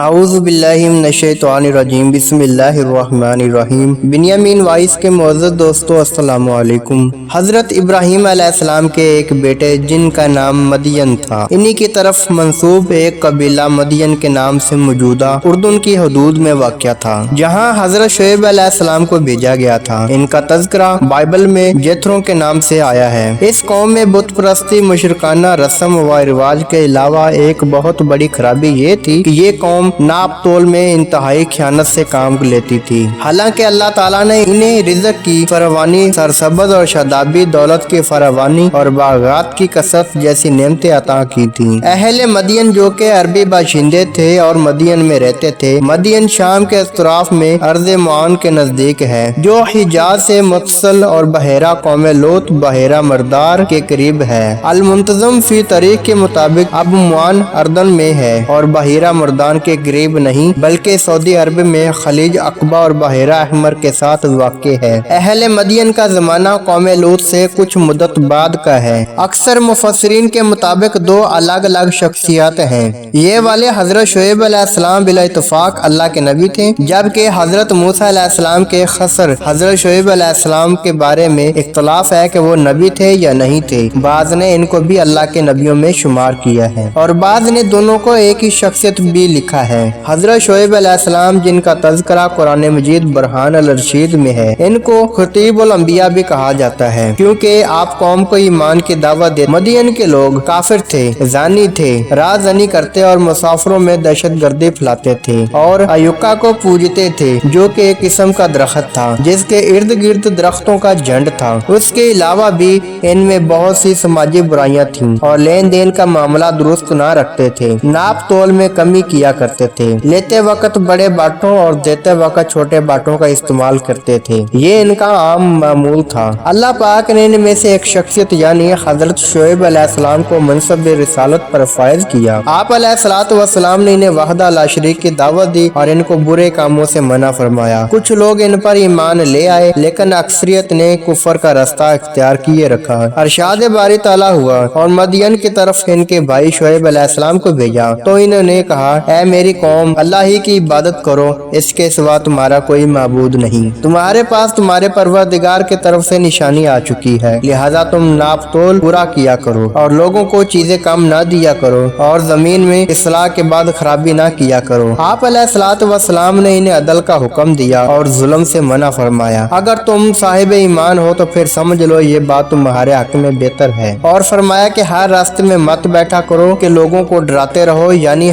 اعوذ باللہ من الشیطان الرجیم بسم اللہ الرحمن الرحیم۔ بنیامین وائس کے معزز دوستو السلام علیکم۔ حضرت ابراہیم علیہ السلام کے ایک بیٹے جن کا نام مدین تھا، انہی کی طرف منسوب ایک قبیلہ مدین کے نام سے موجودہ اردن کی حدود میں واقع تھا، جہاں حضرت شعیب علیہ السلام کو بھیجا گیا تھا۔ ان کا تذکرہ بائبل میں جیتھرو کے نام سے آیا ہے۔ اس قوم میں بت پرستی، مشرکانہ رسم و رواج کے علاوہ ایک بہت بڑی خرابی یہ تھی کہ یہ قوم ناپ تول میں انتہائی خیانت سے کام لیتی تھی۔ حالانکہ اللہ تعالیٰ نے انہیں رزق کی فراوانی، سرسبز اور شادابی، دولت کی فراوانی اور باغات کی کثرت جیسی نعمتیں عطا کی تھیں۔ اہل مدین جو کہ عربی باشندے تھے اور مدین میں رہتے تھے۔ مدین شام کے اطراف میں ارض معان کے نزدیک ہے، جو حجاز سے متصل اور بحیرہ قوم لوط بحیرہ مردار کے قریب ہے۔ المنتظم فی تاریخ کے مطابق اب معان اردن میں ہے اور بحیرہ مردان کے قریب نہیں بلکہ سعودی عرب میں خلیج عقبہ اور بحیرہ احمر کے ساتھ واقع ہے۔ اہل مدین کا زمانہ قوم لوط سے کچھ مدت بعد کا ہے۔ اکثر مفسرین کے مطابق دو الگ الگ شخصیات ہیں۔ یہ والے حضرت شعیب علیہ السلام بلا اتفاق اللہ کے نبی تھے، جبکہ حضرت موسیٰ علیہ السلام کے خسر حضرت شعیب علیہ السلام کے بارے میں اختلاف ہے کہ وہ نبی تھے یا نہیں تھے۔ بعض نے ان کو بھی اللہ کے نبیوں میں شمار کیا ہے اور بعض نے دونوں کو ایک ہی شخصیت بھی لکھا ہے۔ حضرت شعیب علیہ السلام جن کا تذکرہ قرآن مجید برہان الرشید میں ہے، ان کو خطیب الانبیاء بھی کہا جاتا ہے، کیونکہ آپ قوم کو ایمان کی دعوت دیتے۔ مدین کے لوگ کافر تھے، زانی تھے، راز زنی کرتے اور مسافروں میں دہشت گردی پھیلاتے تھے اور ایوکا کو پوجتے تھے، جو کہ ایک قسم کا درخت تھا جس کے ارد گرد درختوں کا جھنڈ تھا۔ اس کے علاوہ بھی ان میں بہت سی سماجی برائیاں تھیں اور لین دین کا معاملہ درست نہ رکھتے تھے، ناپ تول میں کمی کیا کرتے تھے، لیتے وقت بڑے باٹوں اور دیتے وقت چھوٹے باٹوں کا استعمال کرتے تھے۔ یہ ان کا عام معمول تھا۔ اللہ پاک نے ان میں سے ایک شخصیت یعنی حضرت شعیب علیہ السلام کو منصب رسالت پر فائز کیا۔ آپ علیہ الصلوۃ والسلام نے انہیں وحدہ لا شریک کی دعوت دی اور ان کو برے کاموں سے منع فرمایا۔ کچھ لوگ ان پر ایمان لے آئے لیکن اکثریت نے کفر کا راستہ اختیار کیے رکھا۔ ارشاد باری تعالیٰ ہوا اور مدین کی طرف ان کے بھائی شعیب علیہ السلام کو بھیجا تو انہوں نے کہا، اے میری قوم، اللہ ہی کی عبادت کرو، اس کے سوا تمہارا کوئی معبود نہیں۔ تمہارے پاس تمہارے پروردگار کی طرف سے نشانی آ چکی ہے، لہذا تم ناپ تول پورا کیا کرو اور لوگوں کو چیزیں کم نہ دیا کرو اور زمین میں اصلاح کے بعد خرابی نہ کیا کرو۔ آپ علیہ الصلوۃ والسلام نے انہیں عدل کا حکم دیا اور ظلم سے منع فرمایا۔ اگر تم صاحب ایمان ہو تو پھر سمجھ لو یہ بات تمہارے حق میں بہتر ہے، اور فرمایا کہ ہر راستے میں مت بیٹھا کرو کہ لوگوں کو ڈراتے رہو، یعنی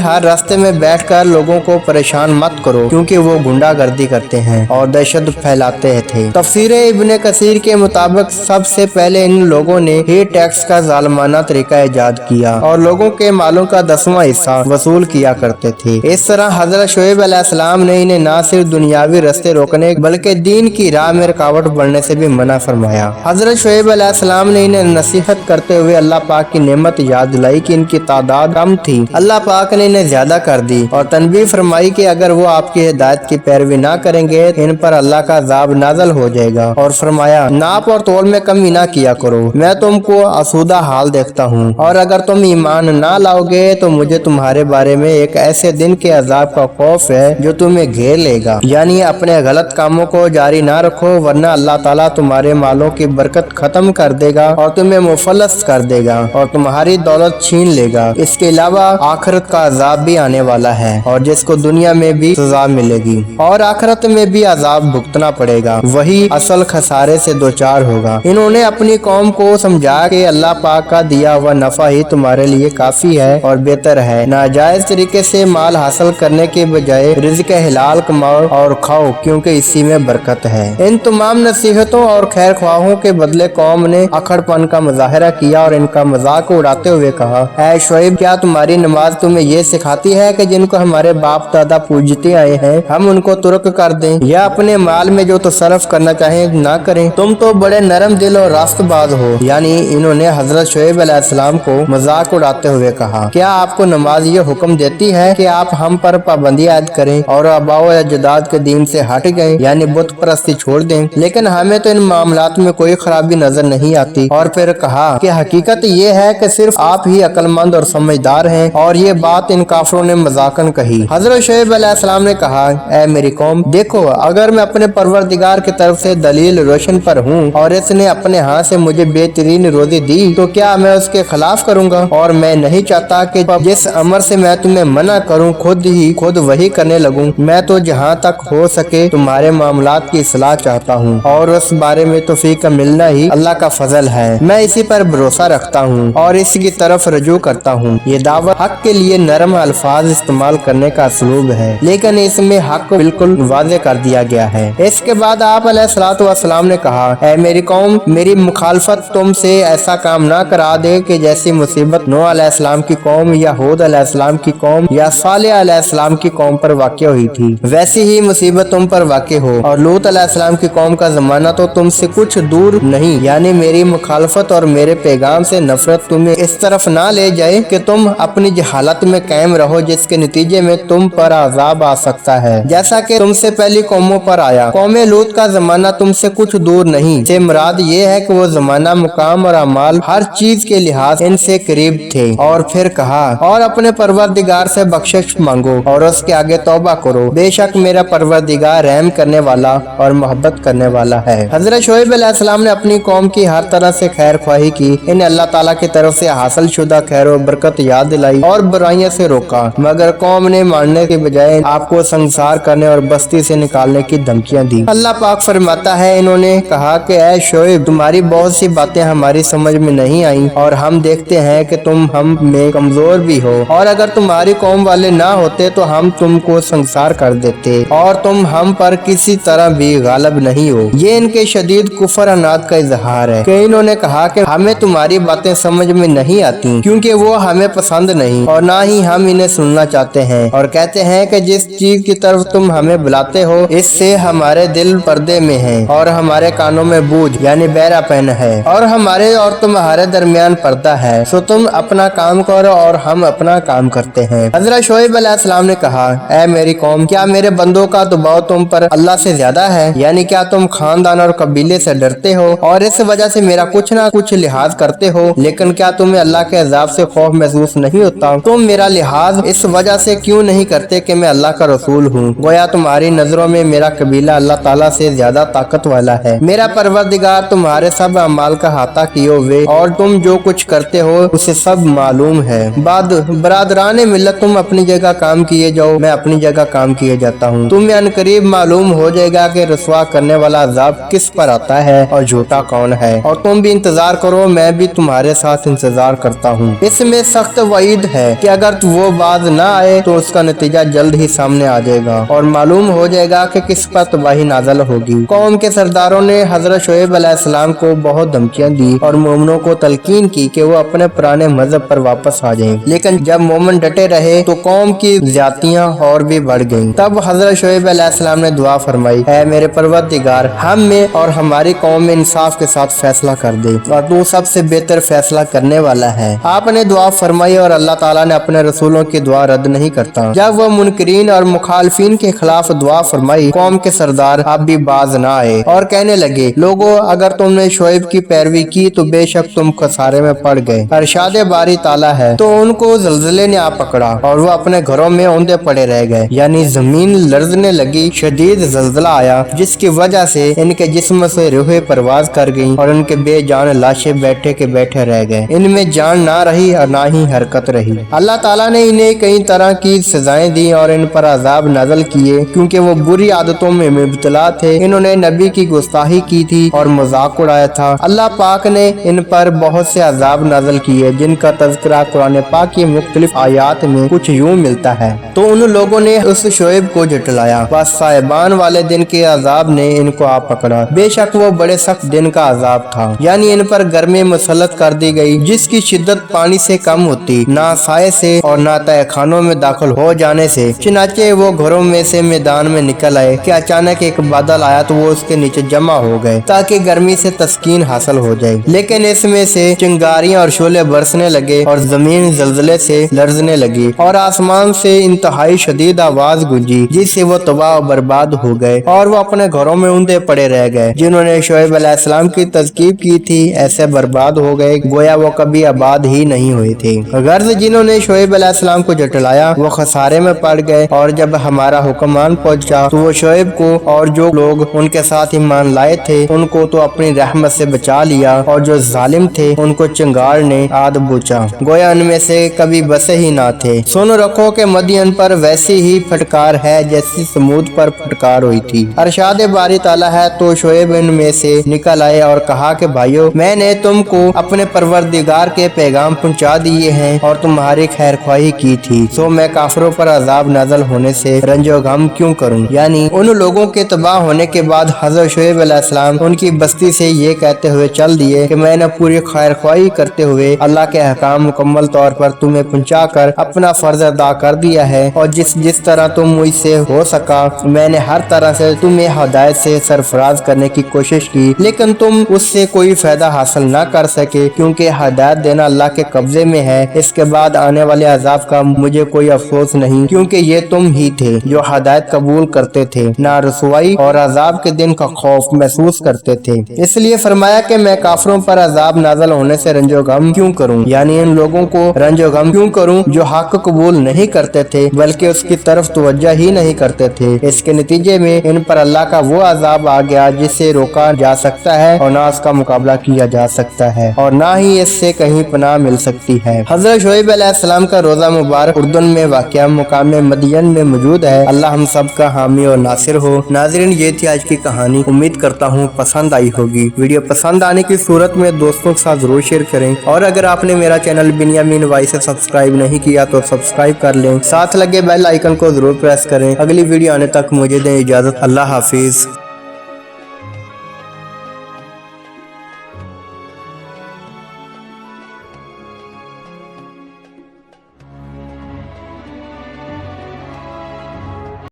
ہر راستے میں بیٹھ کر لوگوں کو پریشان مت کرو، کیونکہ وہ گنڈا گردی کرتے ہیں اور دہشت پھیلاتے تھے۔ تفسیر ابن کثیر کے مطابق سب سے پہلے ان لوگوں نے ہی ٹیکس کا ظالمانہ طریقہ ایجاد کیا اور لوگوں کے مالوں کا 10واں حصہ وصول کیا کرتے تھے۔ اس طرح حضرت شعیب علیہ السلام نے انہیں نہ صرف دنیاوی راستے روکنے بلکہ دین کی راہ میں رکاوٹ بننے سے بھی منع فرمایا۔ حضرت شعیب علیہ السلام نے انہیں نصیحت کرتے ہوئے اللہ پاک کی نعمت یاد دلائی کہ ان کی تعداد کم تھی، اللہ پاک نے انہیں زیادہ کر دی اور تنبیہ فرمائی کہ اگر وہ آپ کی ہدایت کی پیروی نہ کریں گے ان پر اللہ کا عذاب نازل ہو جائے گا، اور فرمایا، ناپ اور تول میں کمی نہ کیا کرو، میں تم کو آسودہ حال دیکھتا ہوں، اور اگر تم ایمان نہ لاؤ گے تو مجھے تمہارے بارے میں ایک ایسے دن کے عذاب کا خوف ہے جو تمہیں گھیر لے گا، یعنی اپنے غلط کاموں کو جاری نہ رکھو ورنہ اللہ تعالیٰ تمہارے مالوں کی برکت ختم کر دے گا اور تمہیں مفلس کر دے گا اور تمہاری دولت چھین لے گا۔ اس کے علاوہ آخرت کا عذاب بھی آنے والا ہے اور جس کو دنیا میں بھی سزا ملے گی اور آخرت میں بھی عذاب بھگتنا پڑے گا، وہی اصل خسارے سے دوچار ہوگا۔ انہوں نے اپنی قوم کو سمجھا کہ اللہ پاک کا دیا ہوا نفع ہی تمہارے لیے کافی ہے اور بہتر ہے، ناجائز طریقے سے مال حاصل کرنے کے بجائے رزق حلال کماؤ اور کھاؤ کیونکہ اسی میں برکت ہے۔ ان تمام نصیحتوں اور خیر خواہوں کے بدلے قوم نے اکڑ پن کا مظاہرہ کیا اور ان کا مذاق اڑاتے ہوئے کہا، اے شعیب، کیا تمہاری نماز تمہیں یہ سکھاتی ہے کہ جن کو ہمارے باپ دادا پوجتے آئے ہیں ہم ان کو ترک کر دیں یا اپنے مال میں جو تصرف کرنا چاہیں نہ کریں؟ تم تو بڑے نرم دل اور راست باز ہو۔ یعنی انہوں نے حضرت شعیب علیہ السلام کو مذاق اڑاتے ہوئے کہا، کیا آپ کو نماز یہ حکم دیتی ہے کہ آپ ہم پر پابندی عائد کریں اور آباء و اجداد کے دین سے ہٹ گئے یعنی بت پرستی چھوڑ دیں؟ لیکن ہمیں تو ان معاملات میں کوئی خرابی نظر نہیں آتی۔ اور پھر کہا کہ حقیقت یہ ہے کہ صرف آپ ہی عقل مند اور سمجھدار ہیں اور یہ بات ان काफिरों ने मजाकन कही। हजरत शुएब अलैहिस्सलाम ने कहा, ऐ मेरी कौम, देखो अगर मैं अपने परवरदिगार की तरफ से दलील रोशन पर हूँ और इसने अपने हाथ से मुझे बेहतरीन रोजी दी तो क्या मैं उसके खिलाफ करूँगा? और मैं नहीं चाहता कि जिस अमर से मैं तुम्हें मना करूँ खुद वही करने लगूँ। मैं तो जहाँ तक हो सके तुम्हारे मामलात की इस्लाह चाहता हूँ और उस बारे में तौफीक का मिलना ही अल्लाह का फजल है। मैं इसी पर भरोसा रखता हूँ और इसी की तरफ रजू करता हूँ। ये दावत हक के लिए नरम अल्फाज इस्तेमाल करने का असलूब है, लेकिन इसमें हक बिल्कुल वाज़ेह कर दिया गया है। इसके बाद आप अलैहिस्सलातु वस्सलाम ने कहा, ऐ मेरी कौम, मेरी मुखालफत तुमसे ऐसा काम ना करा दे कि जैसी मुसीबत नूह अलैहिस्सलाम की कौम या हूद अलैहिस्सलाम की कौम या सालेह अलैहिस्सलाम की कौम पर वाक़या हुई थी, वैसी ही मुसीबत तुम पर वाक़या हो। और लूत अलैहिस्सलाम की कौम का जमाना तो तुमसे कुछ दूर नहीं, यानी मेरी मुखालफत और मेरे पैगाम से नफरत तुम्हें इस तरफ ना ले जाए कि तुम अपनी जहालत में कायम रहो, जिसके नतीजे में तुम पर अजाब आ सकता है जैसा कि तुमसे पहली कौमों पर आया। कौम लूत का जमाना तुमसे कुछ दूर नहीं से मुराद ये है कि वो जमाना मुकाम और अमाल हर चीज के लिहाज इनसे करीब थे। और फिर कहा, और अपने परवरदिगार से बख्शिश मांगो और उसके आगे तौबा करो, बेशक मेरा परवरदिगार रहम करने वाला और मोहब्बत करने वाला है। हजरत शुएब अलैहिस्सलाम ने अपनी कौम की हर तरह से खैर ख्वाही की, इन्हें अल्लाह ताला की तरफ से हासिल शुदा खैर और बरकत याद दिलाई और बुराइयों से रोका, मगर कौम ने मानने के बजाय आपको संसार करने और बस्ती से निकालने की धमकियां दी। अल्लाह पाक फरमाता है, इन्होंने कहा कि ऐ शुएब, तुम्हारी बहुत सी बातें हमारी समझ में नहीं आई और हम देखते हैं कि तुम हम में कमजोर भी हो, और अगर तुम्हारी कौम वाले ना होते तो हम तुमको संसार कर देते और तुम हम पर किसी तरह भी गालिब नहीं हो। ये इनके शदीद कुफर अनाद का इजहार है कि इन्होंने कहा कि हमें तुम्हारी बातें समझ में नहीं आती क्योंकि वो हमें पसंद नहीं और ना ही हम इन्हें सुनना चाहते हैं, और कहते हैं कि जिस चीज की तरफ तुम हमें बुलाते हो इससे हमारे दिल पर्दे में है और हमारे कानों में बूझ यानी बहरापन है और हमारे और तुम्हारे दरमियान पर्दा है, सो तुम अपना काम करो और हम अपना काम करते हैं। हजरत शुएब अलैहिस्सलाम ने कहा, ऐ मेरी कौम, क्या मेरे बंदों का दबाव तुम पर अल्लाह से ज्यादा है? यानी क्या तुम खानदान और कबीले से डरते हो और इस वजह से मेरा कुछ ना कुछ लिहाज करते हो, लेकिन क्या तुम्हें अल्लाह के अजाब से खौफ महसूस नहीं होता? तुम मेरा लिहाज इस वजह से क्यों नहीं करते कि मैं अल्लाह का रसूल हूँ? गोया तुम्हारी नजरों में मेरा कबीला अल्लाह ताला से ज्यादा ताकत वाला है। मेरा परवरदिगार तुम्हारे सब अमाल का हाथा किए हुए और तुम जो कुछ करते हो उसे सब मालूम है। बरादरान मिल्लत, तुम अपनी जगह काम किए जाओ, मैं अपनी जगह काम किए जाता हूँ। तुम्हें अनकरीब मालूम हो जाएगा कि रसवा करने वाला अजाब किस पर आता है और झूठा कौन है, और तुम भी इंतजार करो, मैं भी तुम्हारे साथ इंतजार करता हूँ। इसमें सख्त वईद है कि अगर वो बाज ना आए तो उसका नतीजा जल्द ही सामने आ जाएगा और मालूम हो जाएगा कि किस पर तबाही नाजल होगी। कौम के सरदारों ने हजरत शुएब अलैहिस्सलाम को बहुत धमकियां दी और मोमिनों को तलकीन की कि वो अपने पुराने मजहब पर वापस आ जाएं, लेकिन जब मोमिन डटे रहे तो कौम की ज्यादतियां और भी बढ़ गईं। तब हजरत शुएब अलैहिस्सलाम ने दुआ फरमाई, ऐ मेरे परवरदिगार, हम में और हमारी कौम में इंसाफ के साथ फैसला कर दे और तू सबसे बेहतर फैसला करने वाला है। आपने दुआ फरमाई और अल्लाह ताला ने अपने रसूलों की दुआ रद्द नहीं करता। जब वो मुनकरीन और मुखालफिन के खिलाफ दुआ फरमाई, कौम के सरदार अब भी बाज ना आए और कहने लगे, लोगों, अगर तुमने शुएब की पैरवी की तो बेशक तुम खसारे में पड़ गए। अरशाद बारी ताला है। तो उनको जल्जले ने आ पकड़ा और वो अपने घरों में औंधे पड़े रह गए, यानी जमीन लर्जने लगी। शदीद जल्जला आया जिसकी वजह से इनके जिस्म से रूहें परवाज कर गईं और उनके बेजान लाशें बैठे के बैठे रह गए। इनमें जान ना रही और ना ही हरकत रही। अल्लाह ताला ने इन्हें कई तरह की सजाएं दी और इन पर अजाब नाजल किए क्योंकि वो बुरी आदतों में मुब्तला थे। इन्होंने नबी की गुस्ताखी की थी और मजाक उड़ाया था। अल्लाह पाक ने इन पर बहुत से अजाब नाजल किए जिनका तज़किरा कुरान पाक की मुख्तलिफ आयात में कुछ यूं मिलता है। तो उन लोगों ने उस शुएब को झुठलाया, बस साहिबान वाले दिन के अजाब ने इनको आ पकड़ा। बेशक वो बड़े सख्त दिन का अजाब था, यानी इन पर गर्मी मुसल्लत कर दी गई जिसकी शिद्दत पानी से कम होती, ना साये से और ना तहखानों में दाखिल हो जाने से। चुनाचे वो घरों में से मैदान में निकल आए कि अचानक एक बादल आया तो वो उसके नीचे जमा हो गए ताकि गर्मी से तस्कीन हासिल हो जाए, लेकिन इसमें से चिंगारियां और शोले बरसने लगे और जमीन जल्जले से लर्जने लगी और आसमान से इंतहाई शदीद आवाज गूंजी जिससे वो तबाह और बर्बाद हो गए और वो अपने घरों में ऊंधे पड़े रह गए। जिन्होंने शुएब अलैहिस्सलाम की तज़कीब की थी ऐसे बर्बाद हो गए गोया वो कभी आबाद ही नहीं हुए थे। गर्ज जिन्होंने शुएब अलैहिस्सलाम अलैहिस्सलाम को जटलाया, वो खसारे में पड़ गए। और जब हमारा हुक्मान पहुंचा तो वो शोएब को और जो लोग उनके साथ ईमान लाए थे उनको तो अपनी रहमत से बचा लिया, और जो जालिम थे उनको चिंगार ने आद बूचा, गोया उनमें से कभी बसे ही ना थे। सुन रखो कि मदियन पर वैसी ही फटकार है जैसी समूद पर फटकार हुई थी। अरशाद बारी ताला है, तो शोएब इनमें से निकल आए और कहा कि भाइयों, मैंने तुमको अपने परवरदिगार के पैगाम पहुंचा दिए हैं और तुम्हारी खैर ख्वाही की थी, तो मैं काफिरों पर अजाब नाज़िल होने से रंजो गम क्यों करूं। यानी उन लोगों के तबाह होने के बाद हजरत शोएब अलैहिस्सलाम उनकी बस्ती से ये कहते हुए चल दिए कि मैंने पूरी खैर ख्वाही करते हुए अल्लाह के अहकाम मुकम्मल तौर पर तुम्हें पहुँचा कर अपना फर्ज अदा कर दिया है, और जिस तरह तुम मुझसे हो सका मैंने हर तरह से तुम्हें हदायत से सरफराज करने की कोशिश की, लेकिन तुम उससे कोई फायदा हासिल न कर सके, क्योंकि हदायत देना अल्लाह के कब्जे में है। इसके बाद आने वाले अजाब का मुझे कोई अफसोस नहीं, क्योंकि ये तुम ही थे जो हदायत कबूल करते थे, ना रसवाई और अजाब के दिन का खौफ महसूस करते थे। इसलिए फरमाया कि मैं काफिरों पर अजाब नाज़िल होने से रंजो गम क्यों करूं, यानी इन लोगों को रंजो गम क्यों करूं जो हक कबूल नहीं करते थे बल्कि उसकी तरफ तवज्जो ही नहीं करते थे। इसके नतीजे में इन पर अल्लाह का वो अजाब आ गया जिससे रोका जा सकता है और ना उसका मुकाबला किया जा सकता है और ना ही इससे कहीं पनाह मिल सकती है। हजरत शोएब अलैहिस्सलाम का रोजा मुबारक उर्दून में वाक़या मुकाम मदियन में मौजूद है। अल्लाह हम सब का हामी और नासिर हो। नाज़रीन, ये थी आज की कहानी। उम्मीद करता हूँ पसंद आई होगी। वीडियो पसंद आने की सूरत में दोस्तों के साथ जरूर शेयर करें, और अगर आपने मेरा चैनल बिनियामीन वाइस से सब्सक्राइब नहीं किया तो सब्सक्राइब कर लें, साथ लगे बेल आइकन को जरूर प्रेस करें। अगली वीडियो आने तक मुझे दें इजाजत। अल्लाह हाफिज।